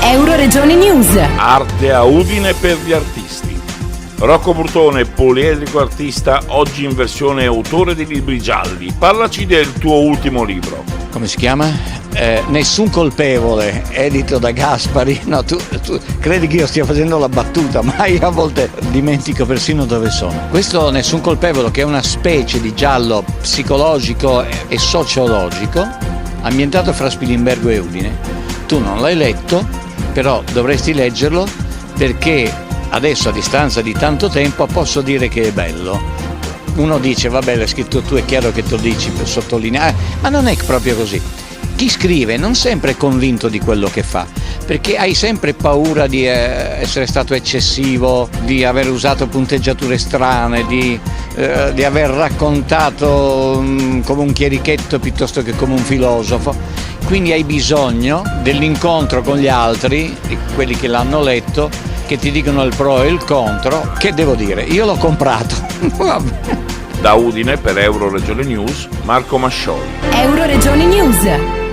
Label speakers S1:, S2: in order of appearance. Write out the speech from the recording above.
S1: Euroregione News.
S2: Arte a Udine per gli artisti. Rocco Burtone, poliedrico artista, oggi in versione autore di libri gialli. Parlaci del tuo ultimo libro.
S3: Come si chiama? Nessun colpevole, edito da Gaspari. No, tu credi che io stia facendo la battuta, ma io a volte dimentico persino dove sono. Questo Nessun colpevole, che è una specie di giallo psicologico e sociologico, ambientato fra Spilimbergo e Udine. Tu non l'hai letto, però dovresti leggerlo, perché adesso, a distanza di tanto tempo, posso dire che è bello. Uno dice, vabbè, l'hai scritto tu, è chiaro che te lo dici per sottolineare, ma non è proprio così. Chi scrive non sempre è convinto di quello che fa, perché hai sempre paura di essere stato eccessivo, di aver usato punteggiature strane, di aver raccontato come un chierichetto piuttosto che come un filosofo. Quindi hai bisogno dell'incontro con gli altri, di quelli che l'hanno letto, che ti dicono il pro e il contro. Che devo dire? Io l'ho comprato.
S2: Da Udine per Euroregione News, Marco Mascioli.
S1: Euroregione News.